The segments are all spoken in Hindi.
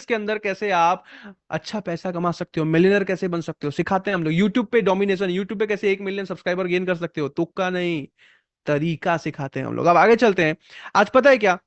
के अंदर कैसे आप अच्छा पैसा कमा सकते हो, मिलियनर कैसे बन सकते हो, सिखाते हैं हम लोग। यूट्यूब पे डोमिनेशन, यूट्यूब पे कैसे 1 मिलियन सब्सक्राइबर गेन कर सकते हो, तुक्का नहीं, तरीका सिखाते हैं हम लोग। अब आगे चलते हैं। आज पता है क्या,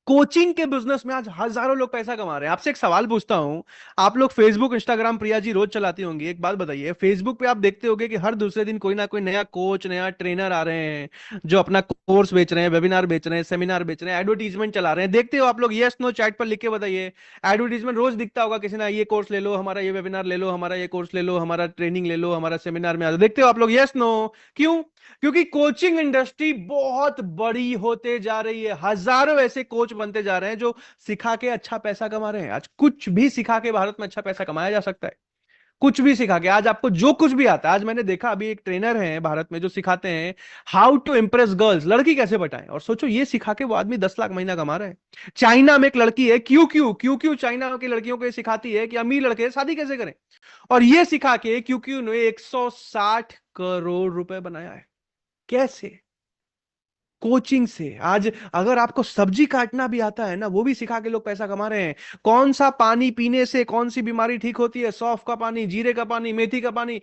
कोचिंग के बिजनेस में आज हजारों लोग पैसा कमा रहे हैं। आपसे एक सवाल पूछता हूं, आप लोग फेसबुक इंस्टाग्राम प्रिया जी रोज चलाती होंगी, एक बात बताइए, फेसबुक पे आप देखते होंगे कि हर दूसरे दिन कोई ना कोई नया कोच, नया ट्रेनर आ रहे हैं जो अपना कोर्स बेच रहे हैं, वेबिनार बेच रहे हैं, सेमिनार बेच रहे हैं, एडवर्टीजमेंट चला रहे हैं। देखते हो आप लोग? यस नो चैट पर लिख के बताइए। एडवर्टीजमेंट रोज दिखता होगा किसी ना, ये कोर्स ले लो हमारा, ये वेबिनार ले लो हमारा, ये कोर्स ले लो हमारा, ट्रेनिंग ले लो हमारा, सेमिनार में आ जाओ। देखते हो आप लोग? Yes no? क्यों? क्योंकि कोचिंग इंडस्ट्री बहुत बड़ी होते जा रही है। हजारों ऐसे कोच बनते जा रहे हैं जो सिखा के अच्छा पैसा कमा रहे हैं। आज कुछ भी सिखा के भारत में अच्छा पैसा कमाया जा सकता है। कुछ भी सिखा के आज आपको जो कुछ भी आता है। आज मैंने देखा, अभी एक ट्रेनर है भारत में जो सिखाते हैं हाउ टू इंप्रेस गर्ल्स, लड़की कैसे पटाएं। और सोचो, ये सिखा के वो आदमी 10 लाख महीना कमा रहा है। चाइना में एक लड़की है, Q Q Q Q, China की लड़कियों को ये सिखाती है कि अमीर लड़के शादी कैसे करें। और ये सिखा के क्यू क्यू ने 160 करोड़ रुपए बनाया है। कैसे? कोचिंग से। आज अगर आपको सब्जी काटना भी आता है ना, वो भी सिखा के लोग पैसा कमा रहे हैं। कौन सा पानी पीने से कौन सी बीमारी ठीक होती है, सौंफ का पानी, जीरे का पानी, मेथी का पानी।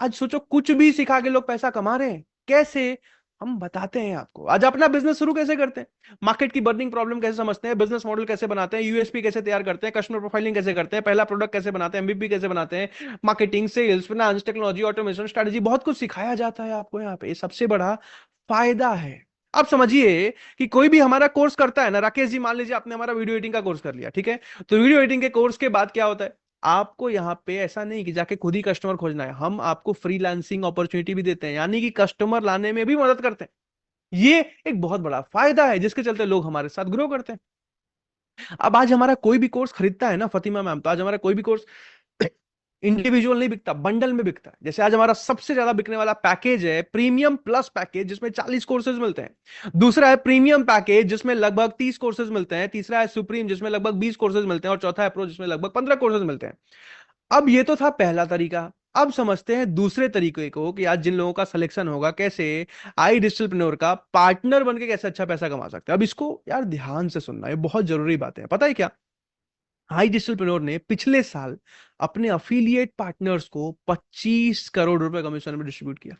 आज सोचो, कुछ भी सिखा के लोग पैसा कमा रहे हैं। कैसे? हम बताते हैं आपको। आज अपना बिजनेस शुरू कैसे करते हैं, मार्केट की बर्निंग प्रॉब्लम कैसे समझते हैं, बिजनेस मॉडल कैसे बनाते हैं, यूएसपी कैसे तैयार करते हैं, कस्टमर प्रोफाइलिंग कैसे करते हैं, पहला प्रोडक्ट कैसे बनाते हैं, एमवीपी कैसे बनाते हैं, marketing, sales, finance, technology, automation, strategy, बहुत कुछ सिखाया जाता है आपको यहाँ पे। ये सबसे बड़ा फायदा है। आप समझिए कि कोई भी हमारा कोर्स करता है ना, राकेश जी मान लीजिए आपने हमारा वीडियो एडिटिंग का कोर्स कर लिया, ठीक है। तो वीडियो एडिटिंग के कोर्स के बाद क्या होता है, आपको यहाँ पे ऐसा नहीं कि जाके खुद ही कस्टमर खोजना है, हम आपको फ्रीलांसिंग अपॉर्चुनिटी भी देते हैं, यानी कि कस्टमर लाने में भी मदद करते हैं। ये एक बहुत बड़ा फायदा है जिसके चलते लोग हमारे साथ ग्रो करते हैं। अब आज हमारा कोई भी कोर्स खरीदता है ना फातिमा मैम, तो आज हमारा कोई भी कोर्स इंडिविजुअल नहीं बिकता, बंडल में बिकता है। जैसे आज हमारा सबसे ज्यादा बिकने वाला पैकेज है प्रीमियम प्लस पैकेज, जिसमें 40 कोर्सेज मिलते हैं। दूसरा है प्रीमियम पैकेज जिसमें लगभग 30 कोर्सेज मिलते हैं। तीसरा है सुप्रीम जिसमें लगभग 20 कोर्सेज मिलते हैं। और चौथा है प्रो जिसमें लगभग 15 कोर्सेज मिलते हैं। अब ये तो था पहला तरीका। अब समझते हैं दूसरे तरीके को कि आज जिन लोगों का सिलेक्शन होगा कैसे, आई डिजिटलप्रेन्योर का पार्टनर बन के कैसे अच्छा पैसा कमा सकते हैं। अब इसको यार ध्यान से सुनना, ये बहुत जरूरी बात है। पता है क्या, हाई डिजिटलप्रेन्योर ने पिछले साल अपने अफिलिएट पार्टनर्स को 25 करोड़ रुपए कमीशन में डिस्ट्रीब्यूट किया।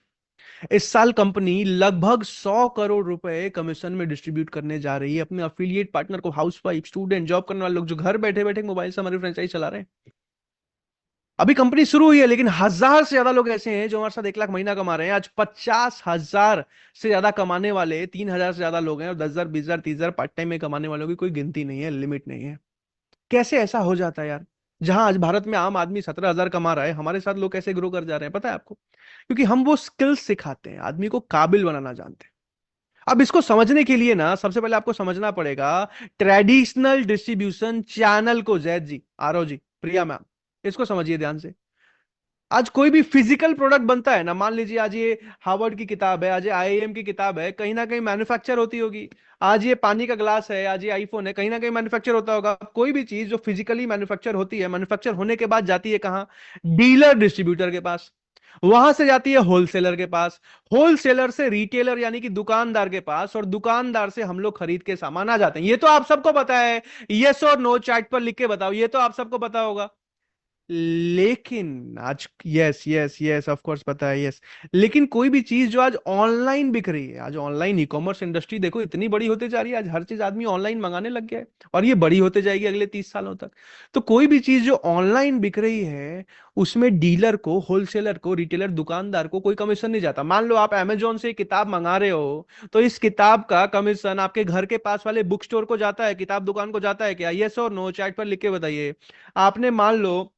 इस साल कंपनी लगभग 100 करोड़ रुपए कमीशन में डिस्ट्रीब्यूट करने जा रही है अपने अफिलिएट पार्टनर को। हाउस वाइफ, स्टूडेंट, जॉब करने वाले लोग जो घर बैठे बैठे मोबाइल से हमारी फ्रेंचाइज चला रहे हैं। अभी कंपनी शुरू हुई है, लेकिन 1000 से ज्यादा लोग ऐसे हैं जो हमारे साथ 1 लाख महीना कमा रहे हैं। आज 50,000 से ज्यादा कमाने वाले, 3000 से ज्यादा लोग हैं। और 10,000, 20,000, 30,000 पार्ट टाइम में कमाने वालों की कोई गिनती नहीं है, लिमिट नहीं है। कैसे ऐसा हो जाता है यार? जहां आज भारत में आम आदमी 17,000 कमा रहा है, हमारे साथ लोग कैसे ग्रो कर जा रहे हैं पता है आपको? क्योंकि हम वो स्किल्स सिखाते हैं, आदमी को काबिल बनाना जानते हैं। अब इसको समझने के लिए ना, सबसे पहले आपको समझना पड़ेगा ट्रेडिशनल डिस्ट्रीब्यूशन चैनल को। जैद जी, आरव जी, प्रिया मैम, इसको समझिए ध्यान से। आज कोई भी फिजिकल प्रोडक्ट बनता है ना, मान लीजिए आज ये हार्वर्ड की किताब है, आज ये आईआईएम की किताब है, कहीं ना कहीं मैन्युफैक्चर होती होगी। आज ये पानी का ग्लास है, आज ये आईफोन है, कहीं ना कहीं मैन्युफैक्चर होता होगा। कोई भी चीज जो फिजिकली मैन्युफैक्चर होती है, मैन्युफैक्चर होने के बाद जाती है कहाँ? डीलर डिस्ट्रीब्यूटर के पास। वहां से जाती है होलसेलर के पास, होलसेलर से रिटेलर यानी कि दुकानदार के पास, और दुकानदार से हम लोग खरीद के सामान आ जाते हैं। ये तो आप सबको पता है। यस और नो चैट पर लिख के बताओ, ये तो आप सबको पता होगा। लेकिन आज, yes yes yes, of course पता है, यस। लेकिन कोई भी चीज जो आज ऑनलाइन बिक रही है, आज ऑनलाइन ई कॉमर्स इंडस्ट्री देखो इतनी बड़ी होती जा रही है, आज हर चीज आदमी ऑनलाइन मंगाने लग गया है। और ये बड़ी होते जाएगी अगले 30 सालों तक। तो कोई भी चीज जो ऑनलाइन बिक रही है, उसमें डीलर को, होलसेलर को, रिटेलर, दुकानदार को कोई कमीशन नहीं जाता। मान लो आप अमेजोन से किताब मंगा रहे हो, तो इस किताब का कमीशन आपके घर के पास वाले बुक स्टोर को जाता है, किताब दुकान को जाता है क्या? यस और नो चैट पर लिख के बताइए। आपने मान लो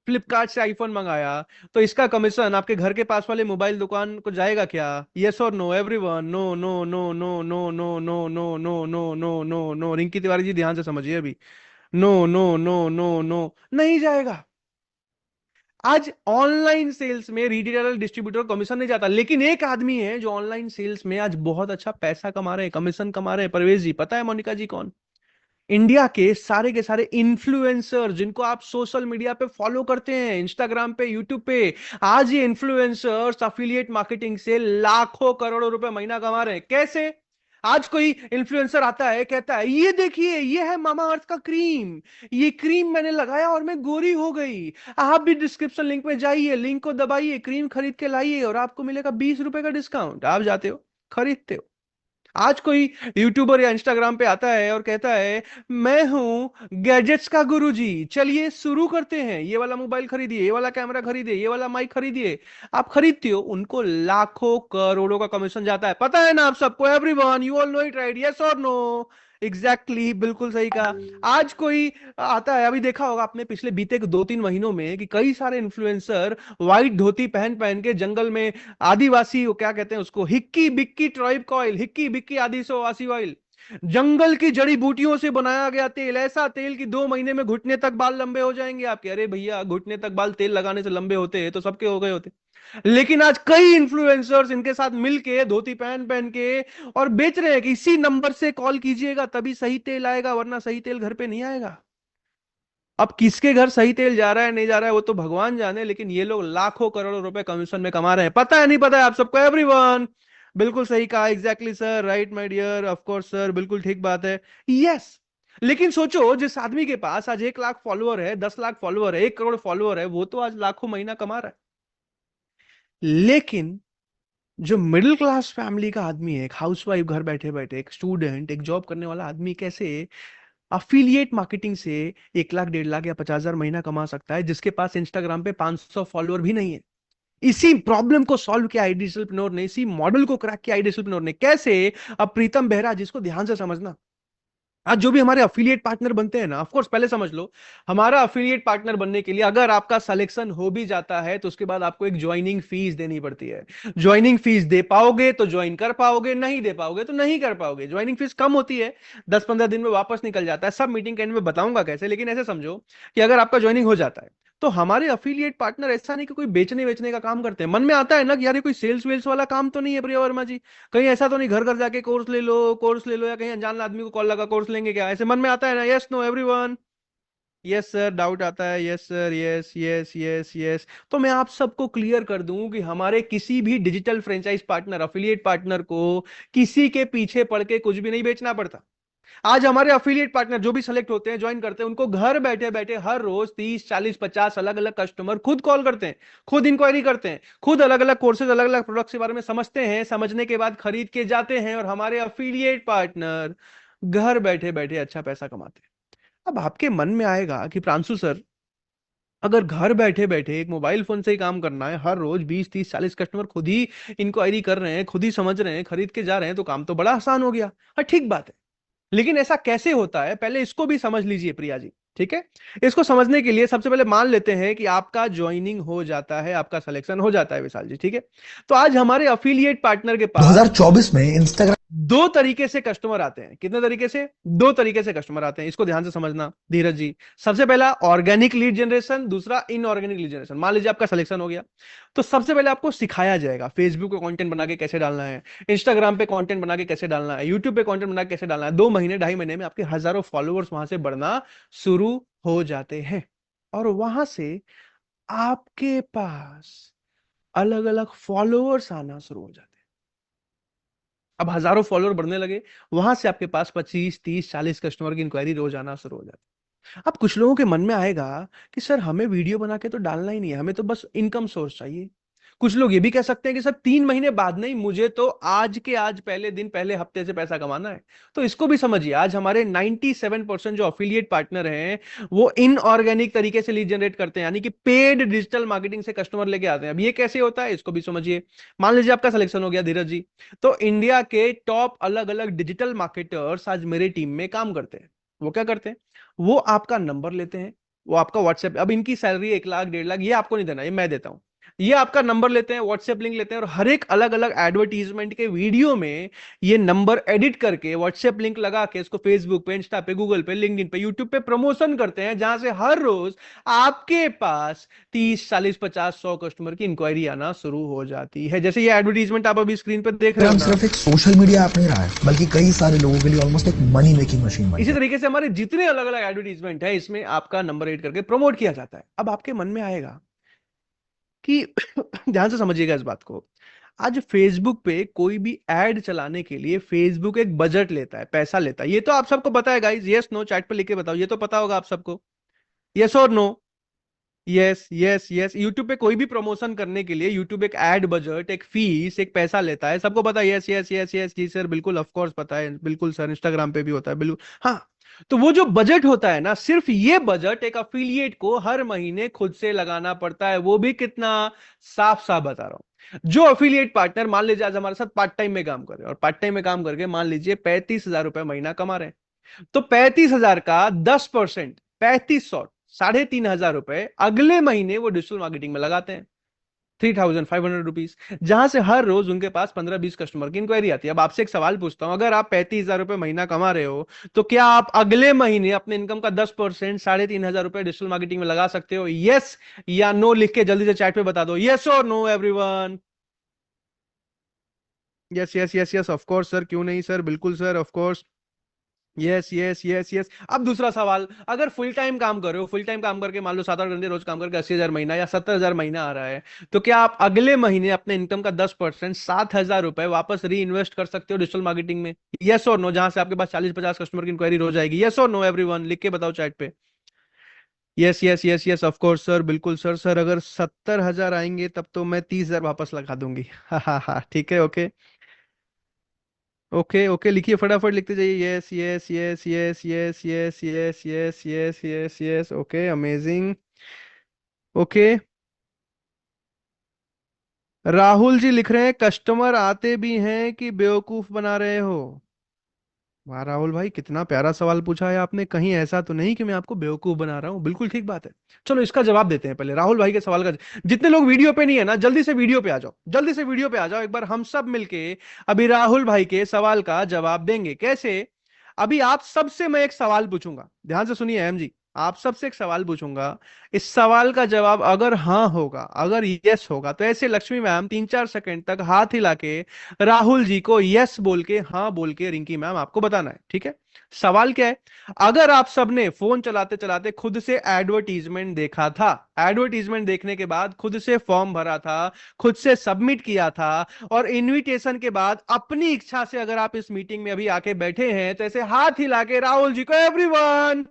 फ्लिपकार्ट से आईफोन मंगाया, तो इसका कमीशन आपके घर के पास वाले मोबाइल दुकान को जाएगा क्या? यस और no everyone? No no no no no no no no no no no no no. Rinki Tiwari ji ध्यान से समझिए अभी। No no no no no, नहीं जाएगा। आज ऑनलाइन सेल्स में रिटेलर डिस्ट्रीब्यूटर कमीशन नहीं जाता, लेकिन एक आदमी है जो ऑनलाइन सेल्स में आज बहुत अच्छा पैसा कमा रहे हैं, कमीशन कमा रहे हैं। परवेज जी, पता है मोनिका जी कौन? इंडिया के सारे इन्फ्लुएंसर जिनको आप सोशल मीडिया पे फॉलो करते हैं, इंस्टाग्राम पे, यूट्यूब पे। आज ये इन्फ्लुएंसर्स अफिलिएट मार्केटिंग से लाखों करोड़ों रुपए महीना कमा रहे हैं। कैसे? आज कोई इन्फ्लुएंसर आता है, कहता है ये देखिए ये है मामा अर्थ का क्रीम, ये क्रीम मैंने लगाया और मैं गोरी हो गई। आप भी डिस्क्रिप्शन लिंक में जाइए, लिंक को दबाइए, क्रीम खरीद के लाइए और आपको मिलेगा 20 रुपए का डिस्काउंट। आप जाते हो, खरीदते हो। आज कोई यूट्यूबर या इंस्टाग्राम पे आता है और कहता है मैं हूं गैजेट्स का गुरुजी, चलिए शुरू करते हैं, ये वाला मोबाइल खरीदिए, ये वाला कैमरा खरीदिए, ये वाला माइक खरीदिए। आप खरीदते हो, उनको लाखों करोड़ों का कमीशन जाता है। पता है ना आप सबको, everyone you all know it, right? Yes और नो? एग्जैक्टली, बिल्कुल सही कहा। आज कोई आता है, अभी देखा होगा आपने पिछले बीते 2-3 महीनों में कि कई सारे इन्फ्लुएंसर व्हाइट धोती पहन पहन के जंगल में आदिवासी, वो क्या कहते हैं उसको, हिक्की बिक्की ट्राइब का ऑयल, हिक्की बिक्की आदिवासी ऑयल, जंगल की जड़ी बूटियों से बनाया गया तेल, ऐसा तेल कि 2 महीने में घुटने तक बाल लंबे हो जाएंगे आपके। अरे भैया, घुटने तक बाल तेल लगाने से लंबे होते हैं तो सबके हो गए होते। लेकिन आज कई इन्फ्लुएंसर्स इनके साथ मिलके धोती पहन पहन के और बेच रहे हैं कि इसी नंबर से कॉल कीजिएगा तभी सही तेल आएगा, वरना सही तेल घर पे नहीं आएगा। अब किसके घर सही तेल जा रहा है नहीं जा रहा है वो तो भगवान जाने, लेकिन ये लोग लाखों करोड़ों रुपए कमीशन में कमा रहे हैं। पता है नहीं पता है आप सबको, एवरीवन? बिल्कुल सही कहा, exactly sir, right my dear, of course sir, बिल्कुल ठीक बात है। यस। लेकिन सोचो, जिस आदमी के पास आज 1 लाख फॉलोअर है, 10 लाख फॉलोअर है, 1 करोड़ फॉलोअर है, वो तो आज लाखों महीना कमा रहा है। लेकिन जो मिडिल क्लास फैमिली का आदमी है, एक हाउसवाइफ घर बैठे बैठे, एक स्टूडेंट, एक जॉब करने वाला आदमी, कैसे अफिलिएट मार्केटिंग से 1 लाख, 1.5 लाख या 50,000 महीना कमा सकता है, जिसके पास इंस्टाग्राम पे 500 फॉलोअर भी नहीं है? इसी प्रॉब्लम को सॉल्व किया आई डिजिटलप्रेन्योर ने, इसी मॉडल को क्रैक किया आई डिजिटलप्रेन्योर ने। कैसे? अब प्रीतम बेहरा, जिसको ध्यान से समझना, आज जो भी हमारे अफिलिएट पार्टनर बनते हैं ना, ऑफ कोर्स पहले समझ लो, हमारा अफिलिएट पार्टनर बनने के लिए अगर आपका सिलेक्शन हो भी जाता है तो उसके बाद आपको एक ज्वाइनिंग फीस देनी पड़ती है। ज्वाइनिंग फीस दे पाओगे तो ज्वाइन कर पाओगे, नहीं दे पाओगे तो नहीं कर पाओगे। ज्वाइनिंग फीस कम होती है, 10-15 दिन में वापस निकल जाता है। सब मीटिंग के एंड में बताऊंगा कैसे, लेकिन ऐसे समझो कि अगर आपका ज्वाइनिंग हो जाता है तो हमारे अफिलिएट पार्टनर ऐसा नहीं कि कोई बेचने बेचने का काम करते हैं। मन में आता है ना कि यार ये कोई सेल्स वेल्स वाला काम तो नहीं है प्रिया वर्मा जी, कहीं ऐसा तो नहीं घर घर जाके कोर्स ले लो, कोर्स ले लो, या कहीं अनजान आदमी को कॉल लगा कोर्स लेंगे क्या, ऐसे मन में आता है ना? Yes no everyone? Yes sir, doubt आता है? Yes sir, yes yes yes yes. तो मैं आप सबको क्लियर कर दूं कि हमारे किसी भी digital franchise partner, affiliate partner को किसी के पीछे पड़ के कुछ भी नहीं बेचना पड़ता। आज हमारे अफिलिएट पार्टनर जो भी सेलेक्ट होते हैं, ज्वाइन करते हैं, उनको घर बैठे बैठे हर रोज 30, 40, 50 अलग अलग कस्टमर खुद कॉल करते हैं, खुद इंक्वायरी करते हैं, खुद अलग अलग कोर्सेज, अलग अलग प्रोडक्ट्स के बारे में समझते हैं, समझने के बाद खरीद के जाते हैं, और हमारे अफिलिएट पार्टनर घर बैठे बैठे अच्छा पैसा कमाते हैं। अब आपके मन में आएगा कि प्रांशु सर, अगर घर बैठे बैठे एक मोबाइल फोन से ही काम करना है, हर रोज 20, 30, 40 कस्टमर खुद ही इंक्वायरी कर रहे हैं, खुद ही समझ रहे हैं, खरीद के जा रहे हैं, तो काम तो बड़ा आसान हो गया। हाँ ठीक बात है, लेकिन ऐसा कैसे होता है पहले इसको भी समझ लीजिए प्रिया जी। ठीक है, इसको समझने के लिए सबसे पहले मान लेते हैं कि आपका ज्वाइनिंग हो जाता है, आपका सिलेक्शन हो जाता है विशाल जी। ठीक है, तो आज हमारे अफिलिएट पार्टनर के पास 2024 में इंस्टाग्राम दो तरीके से कस्टमर आते हैं। कितने तरीके से? दो तरीके से कस्टमर आते हैं, इसको ध्यान से समझना धीरज जी। सबसे पहला ऑर्गेनिक लीड जनरेशन, दूसरा इनऑर्गेनिक लीड जनरेशन। मान लीजिए आपका सिलेक्शन हो गया, तो सबसे पहले आपको सिखाया जाएगा फेसबुक पे कंटेंट बना के कैसे डालना है, इंस्टाग्राम पे कंटेंट बना के कैसे डालना है, यूट्यूब पे कंटेंट बना के कैसे डालना है। 2 महीने 2.5 महीने में आपके हजारों फॉलोअर्स वहां से बढ़ना शुरू हो जाते हैं, और वहां से आपके पास अलग अलग फॉलोअर्स आना शुरू हो जाते हैं। अब हजारों फॉलोअर बढ़ने लगे, वहां से आपके पास 25, 30, 40 कस्टमर की इंक्वायरी रोज आना शुरू हो जाती है। अब कुछ लोगों के मन में आएगा कि सर हमें वीडियो बना के तो डालना ही नहीं है, हमें तो बस इनकम सोर्स चाहिए। कुछ लोग ये भी कह सकते हैं कि सर 3 महीने बाद नहीं, मुझे तो आज के आज पहले दिन पहले हफ्ते से पैसा कमाना है। तो इसको भी समझिए, आज हमारे 97% जो अफिलिएट पार्टनर हैं वो इनऑर्गेनिक तरीके से लीड जनरेट करते हैं, यानी कि पेड डिजिटल मार्केटिंग से कस्टमर लेके आते हैं। अब ये कैसे होता है इसको भी समझिए। मान लीजिए आपका सिलेक्शन हो गया धीरज जी, तो इंडिया के टॉप अलग अलग डिजिटल मार्केटर्स आज मेरे टीम में काम करते हैं। वो क्या करते हैं? वो आपका नंबर लेते हैं, वो आपका व्हाट्सएप, अब इनकी सैलरी 1 लाख 1.5 लाख ये आपको नहीं देना, ये मैं देता हूं। ये आपका नंबर लेते हैं, व्हाट्सएप लिंक लेते हैं, और हर एक अलग अलग एडवर्टीजमेंट के वीडियो में ये नंबर एडिट करके व्हाट्सएप लिंक लगा के इसको फेसबुक पे, इंस्टा पे, गूगल पे, लिंक्डइन पे, यूट्यूब पे प्रमोशन करते हैं, जहां से हर रोज आपके पास 30, 40, 50, 100 कस्टमर की इंक्वायरी आना शुरू हो जाती है। जैसे ये एडवर्टीजमेंट आप अभी स्क्रीन पर देख रहे हो ना। सिर्फ एक सोशल मीडिया ऐप नहीं रहा है, बल्कि कई सारे लोगों के लिए ऑलमोस्ट एक मनी मेकिंग मशीन बन इसी गया। तरीके से हमारे जितने अलग अलग एडवर्टीजमेंट है, इसमें आपका नंबर एड करके प्रमोट किया जाता है। अब आपके मन में आएगा कि ध्यान से समझिएगा इस बात को, आज फेसबुक पे कोई भी एड चलाने के लिए फेसबुक एक बजट लेता है, पैसा लेता है, ये तो आप सबको पता है गाइस। यस नो चैट पे लिख के बताओ, ये तो पता होगा आप सबको। यस और no? Yes yes yes. YouTube पे कोई भी प्रमोशन करने के लिए यूट्यूब एक एड बजट, एक फीस, एक पैसा लेता है, सबको पता है। यस यस यस यस जी सर, बिल्कुल ऑफ कोर्स पता है, बिल्कुल सर, इंस्टाग्राम पे भी होता है, बिल्कुल हाँ। तो वो जो बजट होता है ना, सिर्फ ये बजट एक अफिलिएट को हर महीने खुद से लगाना पड़ता है, वो भी कितना, साफ साफ बता रहा हूं। जो अफिलिएट पार्टनर मान लीजिए आज हमारे साथ पार्ट टाइम में काम कर रहे हैं, और पार्ट टाइम में काम करके मान लीजिए 35,000 रुपए महीना कमा रहे हैं, तो 35,000 का 10%, 3500, 3,500 रुपए अगले महीने वो डिजिटल मार्केटिंग में लगाते हैं, 3,500 रुपीज, जहां से हर रोज उनके पास 15-20 कस्टमर की इंक्वायरी आती है। अब आपसे एक सवाल पूछता हूं, अगर आप 35,000 रुपए महीना कमा रहे हो, तो क्या आप अगले महीने अपने इनकम का 10%, 3,500 रुपए डिजिटल मार्केटिंग में लगा सकते हो? यस या नो लिख के जल्दी से चैट पे बता दो, यस और no everyone. Yes yes yes yes, of course sir, क्यों नहीं सर, बिल्कुल sir, of course. Yes yes yes yes. अब दूसरा सवाल, अगर फुल टाइम काम कर रहे हो, फुल टाइम काम करके मान लो 7-8 घंटे रोज काम करके 80,000 महीना या 70,000 महीना आ रहा है, तो क्या आप अगले महीने अपने इनकम का 10%, 7,000 रुपए वापस री इन्वेस्ट कर सकते हो डिजिटल मार्केटिंग में? यस और नो, जहां से आपके पास 40-50 कस्टमर की इंक्वायरी रोज आएगी? यस और नो एवरीवन, लिख के बताओ चैट पे। Yes yes yes yes, of course sir, बिल्कुल सर। सर अगर 70,000 आएंगे तब तो मैं 30,000 वापस लगा दूंगी। हाँ हाँ हाँ, ठीक है, ओके। ओके ओके, लिखिए फटाफट लिखते जाइए। Yes yes yes yes yes yes yes yes yes yes yes, okay, amazing. Okay, Rahul ji लिख रहे हैं, कस्टमर आते भी हैं कि बेवकूफ बना रहे हो? वाह राहुल भाई, कितना प्यारा सवाल पूछा है आपने। कहीं ऐसा तो नहीं कि मैं आपको बेवकूफ बना रहा हूँ? बिल्कुल ठीक बात है। चलो इसका जवाब देते हैं पहले राहुल भाई के सवाल का। जितने लोग वीडियो पे नहीं है ना, जल्दी से वीडियो पे आ जाओ, जल्दी से वीडियो पे आ जाओ, एक बार हम सब मिलके अभी राहुल भाई के सवाल का जवाब देंगे। कैसे? अभी आप सबसे मैं एक सवाल पूछूंगा, ध्यान से सुनिए अहम जी। आप सबसे एक सवाल पूछूंगा, इस सवाल का जवाब अगर हाँ होगा, अगर यस होगा, तो ऐसे लक्ष्मी मैम 3-4 सेकंड तक हाथ हिला के राहुल जी को यस बोल के, हाँ बोल के रिंकी मैम आपको बताना है, ठीक है? सवाल क्या है? अगर आप सबने फोन चलाते चलाते खुद से एडवर्टीजमेंट देखा था, एडवर्टीजमेंट देखने के बाद खुद से फॉर्म भरा था, खुद से सबमिट किया था, और इनविटेशन के बाद अपनी इच्छा से अगर आप इस मीटिंग में अभी आके बैठे हैं, तो ऐसे हाथ हिला के राहुल जी को, एवरीवन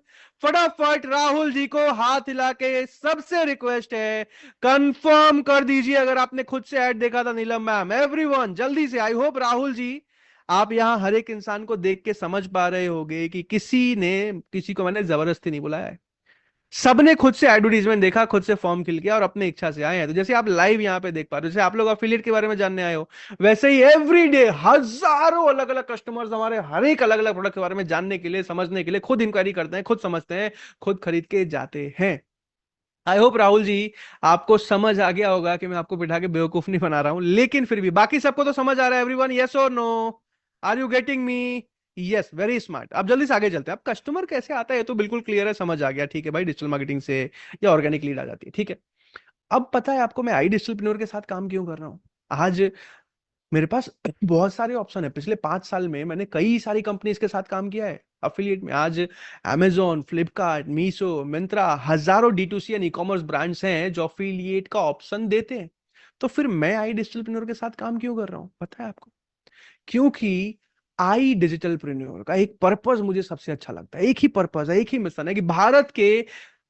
फटाफट राहुल जी को हाथ हिला के सबसे रिक्वेस्ट है, कंफर्म कर दीजिए अगर आपने खुद से ऐड देखा था नीलम मैम, एवरीवन जल्दी से। आई होप राहुल जी आप यहां हर एक इंसान को देख के समझ पा रहे होंगे कि किसी ने किसी को मैंने जबरदस्ती नहीं बुलाया है, सबने खुद से एडवर्टीजमेंट देखा, खुद से फॉर्म फिल किया और अपने इच्छा से आए हैं। तो जैसे आप लाइव यहाँ पे देख पा रहे हो, जैसे आप लोग अफिलिएट के बारे में जानने आए हो, वैसे ही एवरी डे हजारों अलग अलग कस्टमर्स हमारे हर एक अलग अलग प्रोडक्ट के बारे में जानने के लिए, समझने के लिए खुद इंक्वायरी करते हैं, खुद समझते हैं, खुद खरीद के जाते हैं। आई होप राहुल जी आपको समझ आ गया होगा कि मैं आपको बिठा के बेवकूफ नहीं बना रहा हूं, लेकिन फिर भी बाकी सबको तो समझ आ रहा है एवरीवन, यस और no? Are you getting me? Yes, very smart. अब जल्दी से आगे चलते हैं। अब कस्टमर कैसे आता है ये तो बिल्कुल क्लियर है, समझ आ गया, ठीक है भाई, डिजिटल मार्केटिंग से या ऑर्गेनिक लीड आ जाती है, ठीक है। अब पता है आपको मैं आई डिजिटलप्रेन्योर के साथ काम क्यों कर रहा हूं? आज मेरे पास बहुत सारे ऑप्शन है। पिछले 5 साल में मैंने कई सारी कंपनीज के साथ काम किया है अफिलिएट में। आज Amazon, फ्लिपकार्ट, मीशो, मिंत्रा, हजारों D2C and e commerce brands हैं जो अफिलिएट का ऑप्शन देते हैं। तो फिर मैं आई डिजिटलप्रेन्योर के साथ काम क्यों कर रहा हूं पता है आपको? क्योंकि आई डिजिटलप्रेन्योर का एक पर्पस मुझे सबसे अच्छा लगता है, एक ही पर्पस है, एक ही मिशन है कि भारत के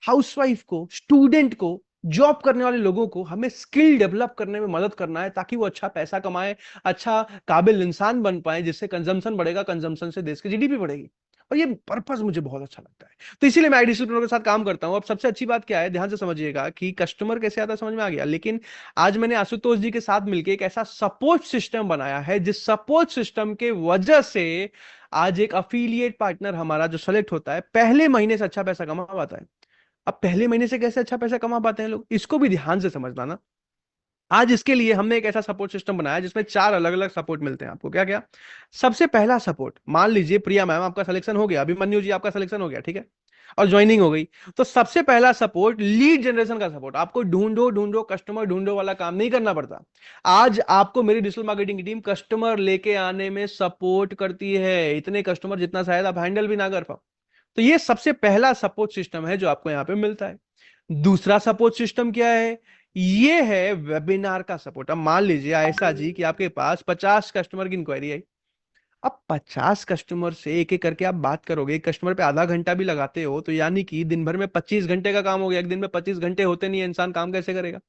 हाउसवाइफ को, स्टूडेंट को, जॉब करने वाले लोगों को हमें स्किल डेवलप करने में मदद करना है, ताकि वो अच्छा पैसा कमाए, अच्छा काबिल इंसान बन पाए, जिससे कंजम्पशन बढ़ेगा, कंजम्पशन से देश की जीडीपी बढ़ेगी। और ये पर्पस मुझे बहुत अच्छा लगता है, तो इसीलिए मैं आई डिजिटल के साथ काम करता हूं। अब सबसे अच्छी बात क्या है, ध्यान से समझिएगा, कि कस्टमर कैसे आता है समझ में आ गया, लेकिन आज मैंने आशुतोष जी के साथ मिलकर एक ऐसा सपोर्ट सिस्टम बनाया है, जिस सपोर्ट सिस्टम के वजह से आज एक अफिलिएट पार्टनर हमारा जो सेलेक्ट होता है, पहले महीने से अच्छा पैसा कमा पाता है। अब पहले महीने से कैसे अच्छा पैसा कमा पाते हैं लोग, इसको भी ध्यान से समझना ना। आज इसके लिए हमने एक ऐसा सपोर्ट सिस्टम बनाया जिसमें 4 अलग अलग सपोर्ट मिलते हैं आपको। क्या क्या? सबसे पहला सपोर्ट, मान लीजिए प्रिया मैम आपका सिलेक्शन हो गया, अभिमन्यु जी आपका सिलेक्शन हो गया, ठीक है, और ज्वाइनिंग हो गई, तो सबसे पहला सपोर्ट लीड जनरेशन का सपोर्ट। आपको ढूंढो ढूंढो कस्टमर ढूंढो वाला काम नहीं करना पड़ता। आज आपको मेरी डिजिटल मार्केटिंग की टीम कस्टमर लेके आने में सपोर्ट करती है, इतने कस्टमर जितना शायद आप हैंडल भी ना कर पाओ। तो ये सबसे पहला सपोर्ट सिस्टम है जो आपको यहां पे मिलता है। दूसरा सपोर्ट सिस्टम क्या है? ये है वेबिनार का सपोर्ट। अब मान लीजिए ऐसा जी कि आपके पास 50 कस्टमर की इंक्वायरी आई। अब 50 कस्टमर से एक एक करके आप बात करोगे, एक कस्टमर पे आधा घंटा भी लगाते हो तो यानी कि दिन भर में 25 घंटे का काम हो गया। एक दिन में 25 घंटे होते नहीं है, इंसान काम कैसे करेगा?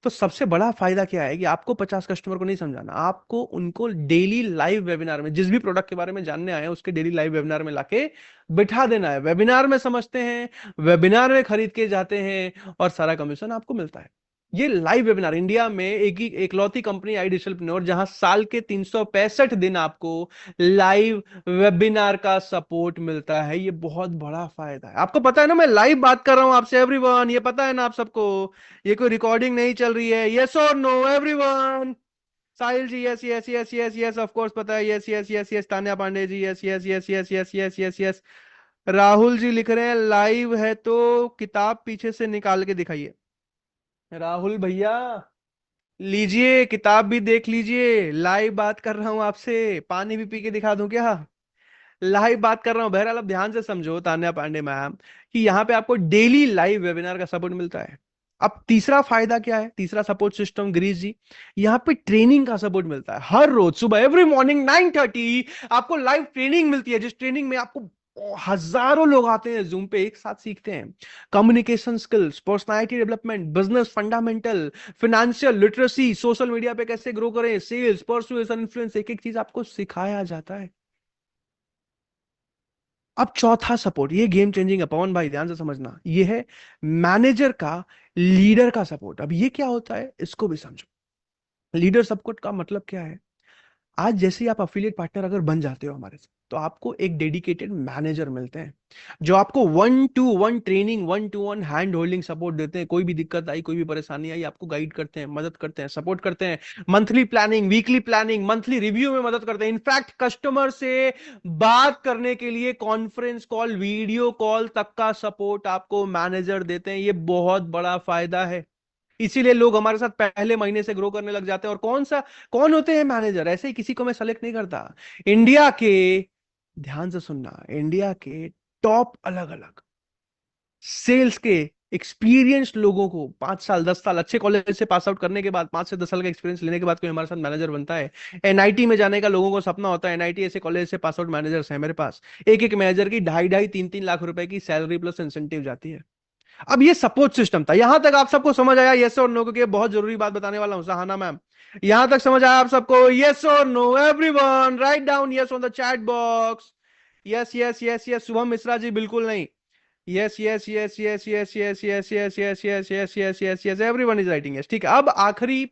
तो सबसे बड़ा फायदा क्या है कि आपको 50 कस्टमर को नहीं समझाना, आपको उनको डेली लाइव वेबिनार में, जिस भी प्रोडक्ट के बारे में जानने आए हैं उसके डेली लाइव वेबिनार में लाके बिठा देना है। वेबिनार में समझते हैं, वेबिनार में खरीद के जाते हैं और सारा कमीशन आपको मिलता है। ये लाइव वेबिनार इंडिया में एक ही एकलौती कंपनी आई डिजिटलप्रेन्योर जहां साल के 365 दिन आपको लाइव वेबिनार का सपोर्ट मिलता है। ये बहुत बड़ा फायदा है। आपको पता है ना, मैं लाइव बात कर रहा हूं आपसे एवरीवन, ये पता है ना आप सबको? ये कोई रिकॉर्डिंग नहीं चल रही है। यस और no everyone? Sahil ji yes yes yes yes yes of course पता है, yes yes yes yes. Tanya Pandey ji yes yes yes yes yes yes yes yes. Rahul ji लिख रहे हैं लाइव है तो किताब पीछे से निकाल के दिखाइए। राहुल भैया लीजिए किताब भी देख लीजिए, लाइव बात कर रहा हूं आपसे, पानी भी पी के दिखा दूं क्या? लाइव बात कर रहा हूं। बहरहाल अब ध्यान से समझो तान्या पांडे मैम कि यहाँ पे आपको डेली लाइव वेबिनार का सपोर्ट मिलता है। अब तीसरा फायदा क्या है, तीसरा सपोर्ट सिस्टम गिरीश जी, यहाँ पे ट्रेनिंग का सपोर्ट मिलता है। हर रोज सुबह एवरी मॉर्निंग 9:30 आपको लाइव ट्रेनिंग मिलती है, जिस ट्रेनिंग में आपको हजारों लोग आते हैं जूम पे, एक साथ सीखते हैं communication skills, personality development, business fundamental, financial literacy, social media पे कैसे ग्रो करें, सेल्स, परसुएशन, इन्फ्लुएंस, एक एक चीज आपको सिखाया जाता है। अब चौथा सपोर्ट, ये गेम चेंजिंग है पवन भाई, ध्यान से समझना, ये है मैनेजर का लीडर का सपोर्ट। अब ये क्या होता है इसको भी समझो। लीडर सपोर्ट का मतलब क्या है? आज जैसे ही आप अफिलिएट पार्टनर अगर बन जाते हो हमारे साथ, तो आपको एक डेडिकेटेड मैनेजर मिलते हैं जो आपको 1-to-1 training, 1-to-1 hand holding support देते हैं। कोई भी दिक्कत आई, कोई भी परेशानी आई, आपको गाइड करते हैं, मदद करते हैं, सपोर्ट करते हैं। Monthly planning, weekly planning, monthly review में मदद करते हैं। इनफैक्ट कस्टमर से बात करने के लिए कॉन्फ्रेंस कॉल, वीडियो कॉल तक का सपोर्ट आपको मैनेजर देते हैं। ये बहुत बड़ा फायदा है। इसीलिए लोग हमारे साथ पहले महीने से ग्रो करने लग जाते हैं। और कौन होते हैं मैनेजर? ऐसे ही किसी को मैं सेलेक्ट नहीं करता। इंडिया के, ध्यान से सुनना, इंडिया के टॉप अलग अलग सेल्स के एक्सपीरियंस लोगों को 5 साल 10 साल अच्छे कॉलेज से पास आउट करने के बाद, 5 से 10 साल का एक्सपीरियंस लेने के बाद कोई हमारे साथ मैनेजर बनता है। एनआईटी में जाने का लोगों को सपना होता है। एनआईटी ऐसे कॉलेज से पास आउट मैनेजर्स हैं मेरे पास। एक एक मैनेजर की 2.5-2.5-3-3 लाख रुपए की सैलरी प्लस इंसेंटिव जाती है। अब ये सपोर्ट सिस्टम था। यहां तक आप सबको समझ आया यस और नो? क्योंकि बहुत जरूरी बात बताने वाला हूं। सहाना मैम, यहां तक समझ आया आप सबको? यस और no everyone? Write down yes on the chat box. Yes yes yes yes. Shubham Mishra ji बिल्कुल नहीं। Yes yes yes yes yes yes yes yes yes yes yes yes yes yes, everyone is writing yes. ठीक है, अब आखिरी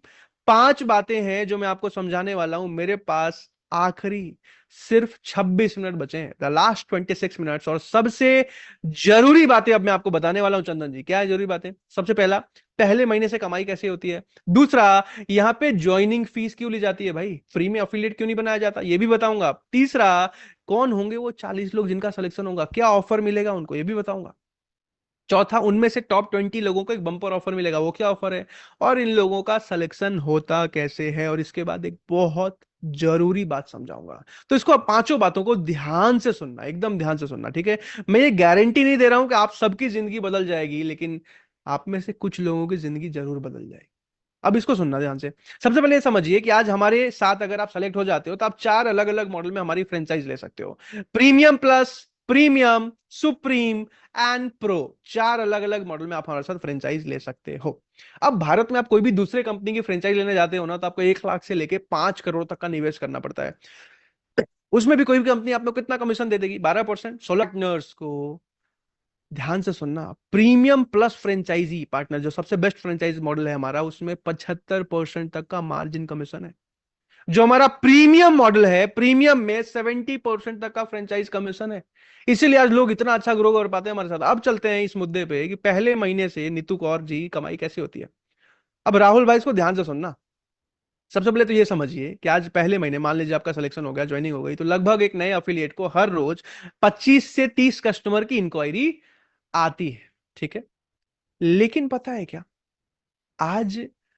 5 बातें हैं जो मैं आपको समझाने वाला हूं। मेरे पास आखिरी सिर्फ 26 मिनट बचे हैं, द लास्ट 26 मिनट्स। और सबसे जरूरी बातें अब मैं आपको बताने वाला हूं चंदन जी। क्या है जरूरी बातें? सबसे पहला, पहले महीने से कमाई कैसे होती है। दूसरा, यहां पे ज्वाइनिंग फीस क्यों ली जाती है भाई, फ्री में अफिलिएट क्यों नहीं बनाया जाता, ये भी बताऊंगा। तीसरा, कौन होंगे वो 40 लोग जिनका सिलेक्शन होगा, क्या ऑफर मिलेगा उनको, ये भी बताऊंगा। चौथा, उनमें से टॉप 20 लोगों को एक बम्पर ऑफर मिलेगा, वो क्या ऑफर है, और इन लोगों का सिलेक्शन होता कैसे है। और इसके बाद एक बहुत जरूरी बात समझाऊंगा। तो इसको आप 5 बातों को ध्यान से सुनना, एकदम ध्यान से सुनना, ठीक है? मैं ये गारंटी नहीं दे रहा हूं कि आप सबकी जिंदगी बदल जाएगी, लेकिन आप में से कुछ लोगों की जिंदगी जरूर बदल जाएगी। अब इसको सुनना ध्यान से। सबसे पहले ये समझिए कि आज हमारे साथ अगर आप सेलेक्ट हो जाते हो तो आप 4 अलग अलग मॉडल में हमारी फ्रेंचाइज ले सकते हो। Premium plus, premium, supreme and pro, 4 अलग अलग मॉडल में आप हमारे साथ फ्रेंचाइज ले सकते हो। अब भारत में आप कोई भी दूसरे कंपनी की फ्रेंचाइज लेने जाते हो ना, तो आपको 1 लाख से लेके 5 करोड़ तक का निवेश करना पड़ता है। उसमें भी कोई भी कंपनी आपको कितना कमीशन दे देगी? 12%। 16 पार्टनर्स को, ध्यान से सुनना, प्रीमियम प्लस फ्रेंचाइजी पार्टनर जो सबसे बेस्ट फ्रेंचाइज मॉडल है हमारा, उसमें 75% तक का मार्जिन कमीशन है। जो हमारा प्रीमियम मॉडल है, प्रीमियम में 70% तक का फ्रेंचाइज कमीशन है। इसीलिए आज लोग इतना अच्छा ग्रो कर पाते हैं हमारे साथ। अब चलते हैं इस मुद्दे पे कि पहले महीने से नीतू कौर जी कमाई कैसे होती है। अब राहुल भाई इसको ध्यान से सुनना। सबसे पहले तो ये समझिए कि आज पहले महीने मान लीजिए आपका सिलेक्शन हो गया, ज्वाइनिंग हो गई, तो लगभग एक नए अफिलिएट को हर रोज 25 से 30 कस्टमर की इंक्वायरी आती है, ठीक है? लेकिन पता है क्या, आज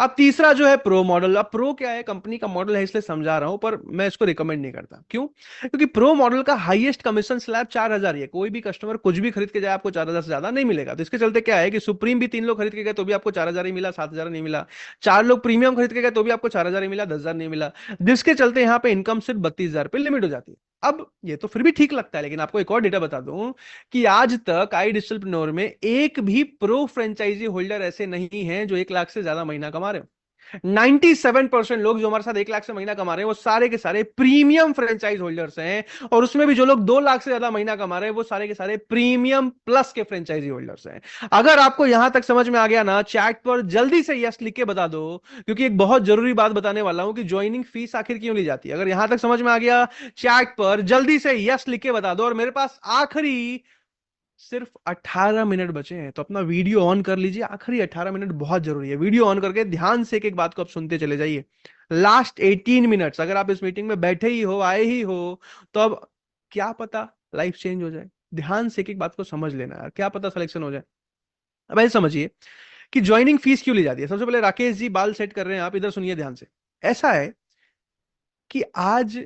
अब तीसरा जो है प्रो मॉडल। अब प्रो क्या है, कंपनी का मॉडल है इसलिए समझा रहा हूं, पर मैं इसको रिकमेंड नहीं करता। क्यों? क्योंकि प्रो मॉडल का हाईएस्ट कमीशन स्लैब 4,000 ही है। कोई भी कस्टमर कुछ भी खरीद के जाए आपको 4,000 से ज्यादा नहीं मिलेगा। तो इसके चलते क्या है कि सुप्रीम भी 3 लोग खरीद के गए तो भी आपको 4,000 ही मिला, 7,000 नहीं मिला। 4 लोग प्रीमियम खरीद के गए तो भी आपको 4,000 ही मिला, 10,000 नहीं मिला। जिसके चलते यहाँ पे इनकम सिर्फ 32,000 पे लिमिट हो जाती है। अब ये तो फिर भी ठीक लगता है, लेकिन आपको एक और डेटा बता दूं कि आज तक आई डिजिटलप्रेन्योर में एक भी प्रो फ्रेंचाइजी होल्डर ऐसे नहीं है जो 1 लाख से ज्यादा महीना कमा रहे हो। 97% लोग जो हमारे साथ 1 लाख से महीना कमा रहे हैं वो सारे के सारे प्रीमियम फ्रेंचाइज होल्डर्स हैं, और उसमें भी जो लोग 2 लाख से ज्यादा महीना कमा रहे हैं वो सारे के सारे प्रीमियम प्लस के फ्रेंचाइजी होल्डर्स हैं। अगर आपको यहां तक समझ में आ गया ना, चैट पर जल्दी से यस लिख के बता दो, क्योंकि एक बहुत जरूरी बात बताने वाला हूं कि ज्वाइनिंग फीस आखिर क्यों ली जाती है। अगर यहां तक समझ में आ गया, चैट पर जल्दी से यस लिख के बता दो। और मेरे पास आखिरी सिर्फ 18 मिनट बचे हैं, तो अपना वीडियो ऑन कर लीजिए। आखिरी 18 मिनट बहुत जरूरी है। वीडियो ऑन करके ध्यान से एक एक बात को आप सुनते चले जाइए। लास्ट 18 मिनट्स अगर आप इस मीटिंग में बैठे ही हो, आए ही हो, तो अब क्या पता लाइफ चेंज हो जाए। ध्यान से एक एक बात को समझ लेना यार, क्या पता सिलेक्शन हो जाए। अब ऐसे समझिए कि ज्वाइनिंग फीस क्यों ली जाती है। सबसे पहले राकेश जी बाल सेट कर रहे हैं, आप इधर सुनिए ध्यान से। ऐसा है कि आज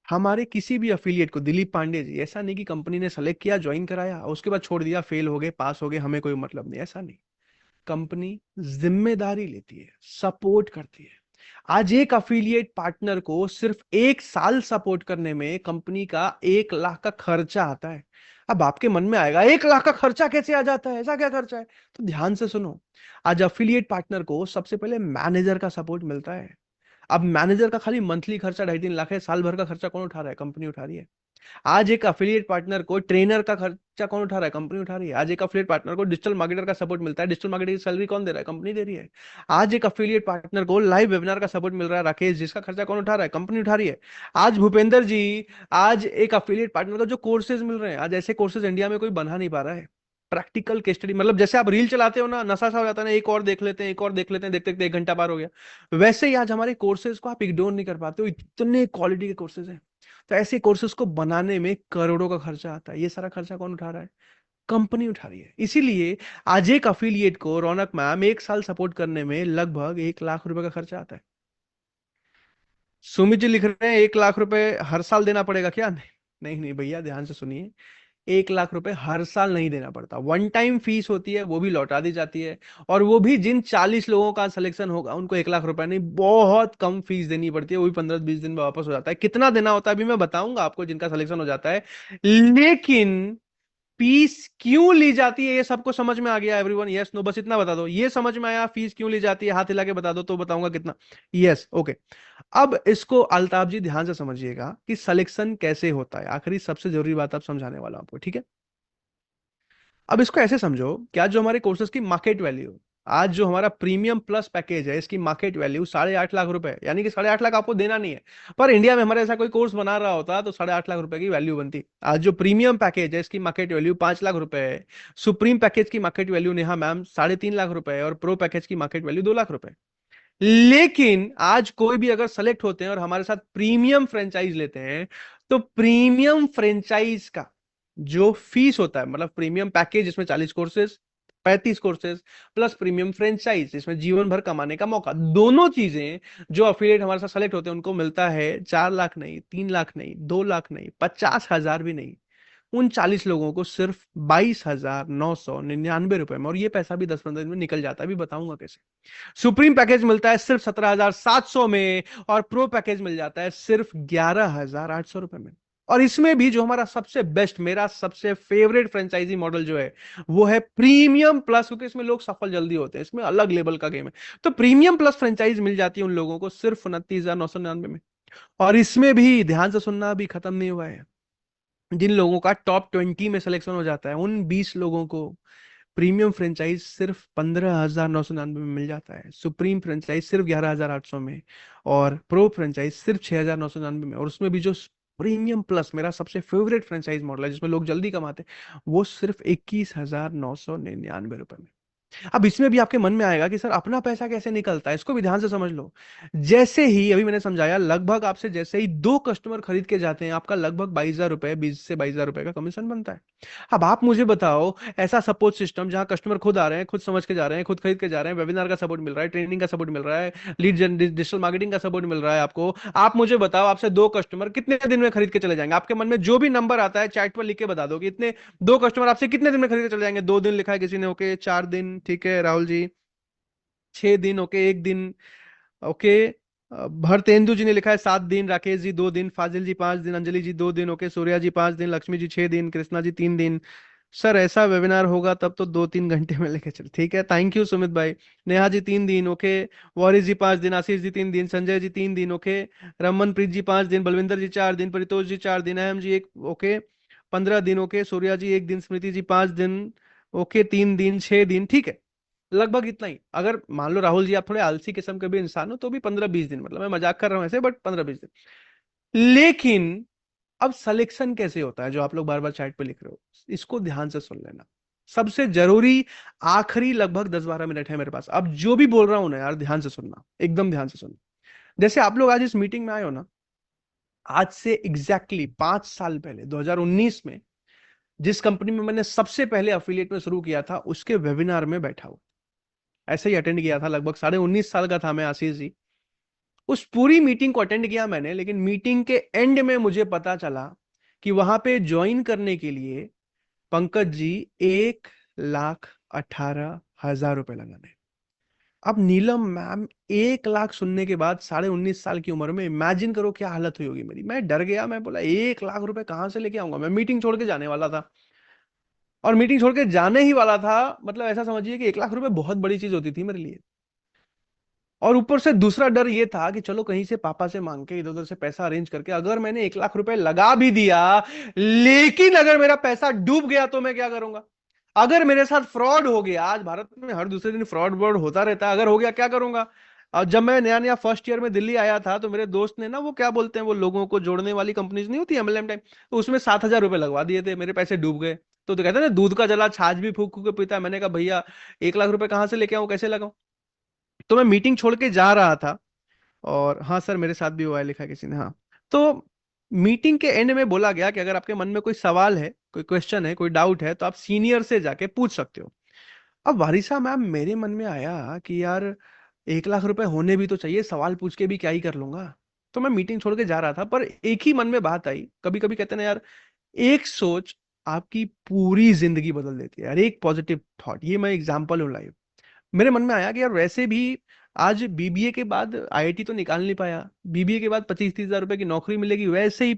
हमारे किसी भी अफिलिएट को, दिलीप पांडे जी, ऐसा नहीं कि कंपनी ने सेलेक्ट किया, ज्वाइन कराया और उसके बाद छोड़ दिया, फेल हो गए, पास हो गए, हमें कोई मतलब नहीं, ऐसा नहीं। कंपनी जिम्मेदारी लेती है, सपोर्ट करती है। आज एक अफिलिएट पार्टनर को सिर्फ 1 साल सपोर्ट करने में कंपनी का 1 लाख का खर्चा आता है। अब आपके मन में आएगा 1 लाख का खर्चा कैसे आ जाता है, ऐसा क्या खर्चा है? तो ध्यान से सुनो। आज अफिलिएट पार्टनर को सबसे पहले मैनेजर का सपोर्ट मिलता है। अब मैनेजर का खाली मंथली खर्चा 2.5-3 लाख है, साल भर का खर्चा कौन उठा रहा है? कंपनी उठा रही है। आज एक अफिलिएट पार्टनर को ट्रेनर का खर्चा कौन उठा रहा है? कंपनी उठा रही है। आज एक अफिलिएट पार्टनर को डिजिटल मार्केटर का सपोर्ट मिलता है, डिजिटल मार्केटर की सैलरी कौन दे रहा है? कंपनी दे रही है। आज एक अफिलिएट पार्टनर को लाइव वेबिनार का सपोर्ट मिल रहा है, राकेश, जिसका खर्चा कौन उठा रहा है? कंपनी उठा रही है। आज भूपेंद्र जी, आज एक अफिलिएट पार्टनर को जो कोर्सेज मिल रहे हैं, आज ऐसे कोर्सेज इंडिया में कोई बना नहीं पा रहा है। प्रैक्टिकल केस स्टडी, मतलब जैसे आप रील चलाते हो ना, नशा सा हो जाता है ना, एक और देख लेते हैं, एक और देख लेते हैं, देखते देखते 1 घंटा पार हो गया। वैसे ही आज हमारे कोर्सेज को आप इग्नोर नहीं कर पाते हो, इतने क्वालिटी के कोर्सेज हैं। तो ऐसे कोर्सेज को बनाने में करोड़ों का खर्चा आता है। ये सारा खर्चा कौन उठा रहा है? कंपनी उठा रही है। इसीलिए आज एक अफिलिएट को, रौनक मैम, 1 साल सपोर्ट करने में लगभग 1 लाख रुपए का खर्चा आता है। सुमित जी लिख रहे हैं 1 लाख रुपए हर साल देना पड़ेगा क्या? नहीं नहीं नहीं भैया, ध्यान से सुनिए। 1 लाख रुपए हर साल नहीं देना पड़ता। वन टाइम फीस होती है, वो भी लौटा दी जाती है। और वो भी जिन 40 लोगों का सिलेक्शन होगा उनको 1 लाख रुपए नहीं, बहुत कम फीस देनी पड़ती है। वो भी 15-20 दिन में वापस हो जाता है। कितना देना होता है अभी मैं बताऊंगा आपको, जिनका सिलेक्शन हो जाता है। लेकिन फीस क्यों ली जाती है ये सबको समझ में आ गया? एवरीवन यस नो, बस इतना बता दो। ये समझ में आया फीस क्यों ली जाती है? हाथ हिला के बता दो तो बताऊंगा कितना। Yes, okay. अब इसको अल्ताफ जी ध्यान से समझिएगा कि सिलेक्शन कैसे होता है। आखिरी सबसे जरूरी बात अब समझाने वाला हूं आपको, ठीक है? अब इसको ऐसे समझो, क्या जो हमारे कोर्सेज की मार्केट वैल्यू, आज जो हमारा प्रीमियम प्लस पैकेज है, इसकी मार्केट वैल्यू 8.5 लाख रुपए, यानी कि 8.5 लाख आपको देना नहीं है। पर इंडिया में हमारे ऐसा कोई कोर्स बना रहा होता तो 8.5 लाख रुपए की वैल्यू बनती। आज जो प्रीमियम पैकेज है इसकी मार्केट वैल्यू 5 लाख रुपए है। सुप्रीम पैकेज की market value Neha ma'am 3.5 lakh रुपए है, और प्रो पैकेज की मार्केट वैल्यू 2 लाख रुपए। लेकिन आज कोई भी अगर सेलेक्ट होते हैं और हमारे साथ प्रीमियम फ्रेंचाइज लेते हैं, तो प्रीमियम फ्रेंचाइज का जो फीस होता है, मतलब प्रीमियम पैकेज जिसमें 40 courses, 35 courses, plus premium franchise जिसमें जीवन भर कमाने का मौका, दोनों चीजें जो अफिलिएट हमारे साथ सेलेक्ट होते हैं उनको मिलता है 4 लाख नहीं, 3 लाख नहीं, 2 लाख नहीं, 50,000 भी नहीं। उन 40 लोगों को सिर्फ 22,999 रुपए में, और ये पैसा भी 10-15 दिन में निकल जाता है, भी बताऊंगा कैसे। सुप्रीम पैकेज मिलता है सिर्फ 17,700 में, और प्रो पैकेज मिल जाता है सिर्फ 11,800 रुपए में। और इसमें भी जो हमारा सबसे बेस्ट, मेरा सबसे फेवरेट फ्रेंचाइजी मॉडल जो है वो है प्रीमियम प्लस, क्योंकि इसमें लोग सफल जल्दी होते हैं, इसमें अलग लेवल का गेम है। तो प्रीमियम प्लस फ्रेंचाइज मिल जाती है उन लोगों को सिर्फ 29,999 में। और इसमें भी ध्यान से सुनना, अभी खत्म नहीं हुआ है। जिन लोगों का टॉप 20 में सिलेक्शन हो जाता है, उन 20 लोगों को प्रीमियम फ्रेंचाइज सिर्फ 15,999 में मिल जाता है, सुप्रीम फ्रेंचाइज सिर्फ 11,800 में, और प्रो फ्रेंचाइज सिर्फ 6,999 में। और उसमें भी जो प्रीमियम प्लस, मेरा सबसे फेवरेट फ्रेंचाइज मॉडल है जिसमें लोग जल्दी कमाते हैं, वो सिर्फ 21,999 रुपए में। अब इसमें भी आपके मन में आएगा कि सर अपना पैसा कैसे निकलता है, इसको भी ध्यान से समझ लो। जैसे ही अभी मैंने समझाया, लगभग आपसे जैसे ही दो कस्टमर खरीद के जाते हैं, आपका लगभग 22,000 रुपए, 20 से 22,000 रुपए का कमीशन बनता है। अब आप मुझे बताओ, ऐसा सपोर्ट सिस्टम जहां कस्टमर खुद आ रहे हैं, खुद समझ के जा रहे हैं, खुद खरीद के जा रहे हैं, वेबिनार का सपोर्ट मिल रहा है, ट्रेनिंग का सपोर्ट मिल रहा है, लीड डिजिटल मार्केटिंग का सपोर्ट मिल रहा है आपको। आप मुझे बताओ, आपसे दो कस्टमर कितने दिन में खरीद के चले जाएंगे? आपके मन में जो भी नंबर आता है चैट पर लिख के बता दो कि इतने दो कस्टमर आपसे कितने दिन में खरीद के चले जाएंगे। 2 दिन लिखा है किसी ने, ओके। 4 दिन, ठीक है राहुल जी। 6 दिन, ओके। 1 दिन, ओके। भरतेंदु जी ने लिखा है 7 दिन, राकेश जी 2 दिन, फाजिल जी 5 दिन, अंजलि जी 2 दिन, ओके। सूर्या जी 5 दिन, लक्ष्मी जी 6 दिन, कृष्णा जी 3 दिन। सर ऐसा वेबिनार होगा तब तो 2-3 घंटे में लेके चल, ठीक है, थैंक यू सुमित भाई। नेहा जी 3 दिन, ओके। वॉरिस जी 5 दिन, आशीष जी 3 दिन, संजय जी 3 दिन, ओके। रमनप्रीत जी 5 दिन, बलविंदर जी 4 दिन, परितोष जी 4 दिन, अहम जी 1, ओके। 15 दिन, ओके। सूर्या जी 1 दिन, स्मृति जी 5 दिन, ओके। 3 दिन, 6 दिन, ठीक है। लगभग इतना ही। अगर मान लो राहुल जी आप थोड़े आलसी किस्म के भी इंसान हो, तो भी 15-20 दिन, मतलब मैं मजाक कर रहा हूं ऐसे, बट 15-20 दिन। लेकिन अब सिलेक्शन कैसे होता है, जो आप लोग बार बार चैट पे लिख रहे हो, इसको ध्यान से सुन लेना। सबसे जरूरी आखिरी लगभग 10-12 मिनट है मेरे पास। अब जो भी बोल रहा हूं ना यार, ध्यान से सुनना, एकदम ध्यान से सुनना। जैसे आप लोग आज इस मीटिंग में आए हो ना, आज से एग्जैक्टली 5 साल पहले 2019 में जिस कंपनी में मैंने सबसे पहले अफिलिएट में शुरू किया था, उसके वेबिनार में बैठा हुआ, ऐसे ही अटेंड किया था। लगभग 19.5 साल का था मैं, आशीष जी। उस पूरी मीटिंग को अटेंड किया मैंने, लेकिन मीटिंग के एंड में मुझे पता चला कि वहां पे ज्वाइन करने के लिए पंकज जी 1,18,000 रुपए लगाने। अब नीलम मैम, 1 लाख सुनने के बाद 19.5 साल की उम्र में इमेजिन करो क्या हालत हुई होगी मेरी। मैं डर गया, मैं बोला 1 लाख रुपए कहां से लेके आऊंगा? मैं मीटिंग छोड़ के जाने वाला था, और मीटिंग छोड़ के जाने ही वाला था। मतलब ऐसा समझिए कि 1 लाख रुपए बहुत बड़ी चीज होती थी मेरे लिए। और ऊपर से दूसरा डर ये था कि चलो कहीं से पापा से मांग के इधर उधर से पैसा अरेंज करके अगर मैंने 1 लाख रुपए लगा भी दिया, लेकिन अगर मेरा पैसा डूब गया तो मैं क्या करूंगा? अगर मेरे साथ फ्रॉड हो गया, आज भारत में हर दूसरे दिन फ्रॉड वर्ड होता रहता है, अगर हो गया क्या करूंगा? और जब मैं नया नया फर्स्ट ईयर में दिल्ली आया था, तो मेरे दोस्त ने ना, वो क्या बोलते हैं, वो लोगों को जोड़ने वाली कंपनीज नहीं होती एमएलएम टाइम, तो उसमें 7,000 रुपए लगवा दिए थे, मेरे पैसे डूब गए। तो कहते हैं ना, दूध का जला छाछ भी फूक फूक के पीता है। मैंने कहा भैया 1 लाख रुपए कहाँ से लेके आऊं, कैसे लगाऊं? तो मैं मीटिंग छोड़ के जा रहा था। और हाँ सर, मेरे साथ भी हुआ है, लिखा है किसी ने, हाँ। तो मीटिंग के एंड में बोला गया कि अगर आपके मन में कोई सवाल है, कोई क्वेश्चन है, कोई डाउट है, तो आप सीनियर से जाके पूछ सकते हो। अब वारिसा मैम, मेरे मन में आया कि यार 1 लाख रुपए होने भी तो चाहिए, सवाल पूछ के भी क्या ही कर लूंगा। तो मैं मीटिंग छोड़ के जा रहा था, पर एक ही मन में बात आई। कभी कभी कहते हैं ना यार, एक सोच आपकी पूरी जिंदगी बदल देती है यार, एक पॉजिटिव थॉट। ये मैं एग्जाम्पल हूँ लाइव। मेरे मन में आया कि यार वैसे भी आज बीबीए के बाद आईआईटी तो निकाल नहीं पाया, बीबीए के बाद 25-30 हजार रुपए की नौकरी मिलेगी, वैसे ही